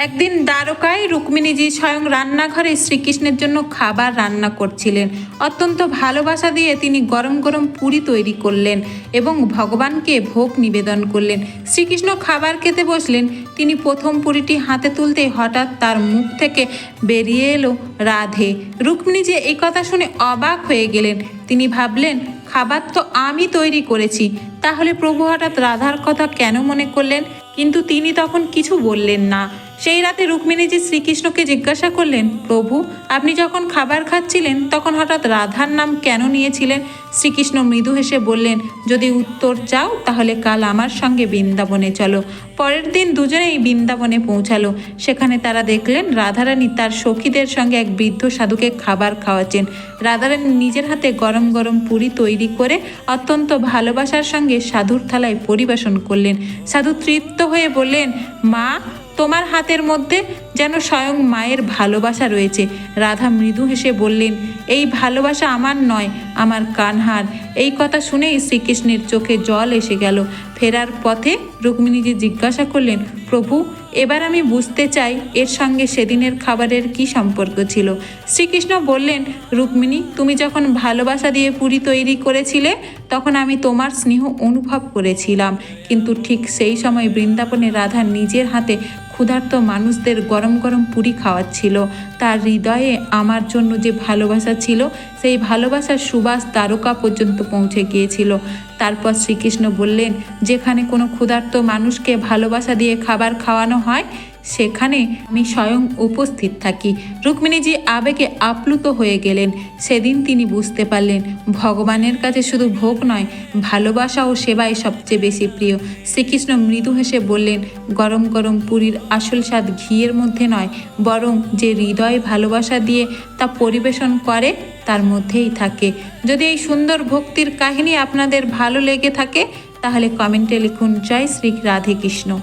একদিন দ্বারকায় রুক্মিণীজি স্বয়ং রান্নাঘরে শ্রীকৃষ্ণের জন্য খাবার রান্না করছিলেন। অত্যন্ত ভালোবাসা দিয়ে তিনি গরম গরম পুরি তৈরি করলেন এবং ভগবানকে ভোগ নিবেদন করলেন। শ্রীকৃষ্ণ খাবার খেতে বসলেন। তিনি প্রথম পুরিটি হাতে তুলতেই হঠাৎ তার মুখ থেকে বেরিয়ে এলো রাধে। রুক্মিণীজি এই কথা শুনে অবাক হয়ে গেলেন। তিনি ভাবলেন, খাবার তো আমি তৈরি করেছি, তাহলে প্রভু হঠাৎ রাধার কথা কেন মনে করলেন? কিন্তু তিনি তখন কিছু বললেন না। সেই রাতে রুক্মিণীজি শ্রীকৃষ্ণকে জিজ্ঞাসা করলেন, প্রভু, আপনি যখন খাবার খাচ্ছিলেন তখন হঠাৎ রাধার নাম কেন নিয়েছিলেন? শ্রীকৃষ্ণ মৃদু হেসে বললেন, যদি উত্তর চাও তাহলে কাল আমার সঙ্গে বৃন্দাবনে চলো। পরের দিন দুজনেই বৃন্দাবনে পৌঁছালো। সেখানে তারা দেখলেন রাধারানী তার সখীদের সঙ্গে এক বৃদ্ধ সাধুকে খাবার খাওয়াচ্ছেন। রাধারানী নিজের হাতে গরম গরম পুরি তৈরি করে অত্যন্ত ভালোবাসার সঙ্গে সাধুর থালায় পরিবেশন করলেন। সাধু তৃপ্ত হয়ে বললেন, মা, তোমার হাতের মধ্যে যেন স্বয়ং মায়ের ভালোবাসা রয়েছে। রাধা মৃদু হেসে বললেন, এই ভালোবাসা আমার নয়, আমার কানহার। এই কথা শুনেই শ্রীকৃষ্ণের চোখে জল এসে গেল। ফেরার পথে রুক্মিণীজি জিজ্ঞাসা করলেন, প্রভু, এবার আমি বুঝতে চাই এর সঙ্গে সেদিনের খাবারের কি সম্পর্ক ছিল। শ্রীকৃষ্ণ বললেন, রুক্মিণী, তুমি যখন ভালোবাসা দিয়ে পুরি তৈরি করেছিলে তখন আমি তোমার স্নেহ অনুভব করেছিলাম। কিন্তু ঠিক সেই সময় বৃন্দাবনে রাধা নিজের হাতে ক্ষুধার্ত মানুষদের গরম গরম পুরি খাওয়াচ্ছিল। তার হৃদয়ে আমার জন্য যে ভালোবাসা ছিল, সেই ভালোবাসার সুবাস দ্বারকা পর্যন্ত পৌঁছে গিয়েছিল। তারপর শ্রীকৃষ্ণ বললেন, যেখানে কোনো ক্ষুধার্ত মানুষকে ভালোবাসা দিয়ে খাবার খাওয়ানো হয় সেখানে আমি স্বয়ং উপস্থিত থাকি। রুক্মিণীজি আবেগে আপ্লুত হয়ে গেলেন। সেদিন তিনি বুঝতে পারলেন, ভগবানের কাছে শুধু ভোগ নয়, ভালোবাসা ও সেবাই সবচেয়ে বেশি প্রিয়। শ্রীকৃষ্ণ মৃদু হেসে বললেন, গরম গরম পুরীর আসল স্বাদ ঘিয়ের মধ্যে নয়, বরং যে হৃদয় ভালোবাসা দিয়ে তা পরিবেশন করে তার মধ্যেই থাকে। যদি এই সুন্দর ভক্তির কাহিনী আপনাদের ভালো লেগে থাকে তাহলে কমেন্টে লিখুন, জয় শ্রী রাধে কৃষ্ণ।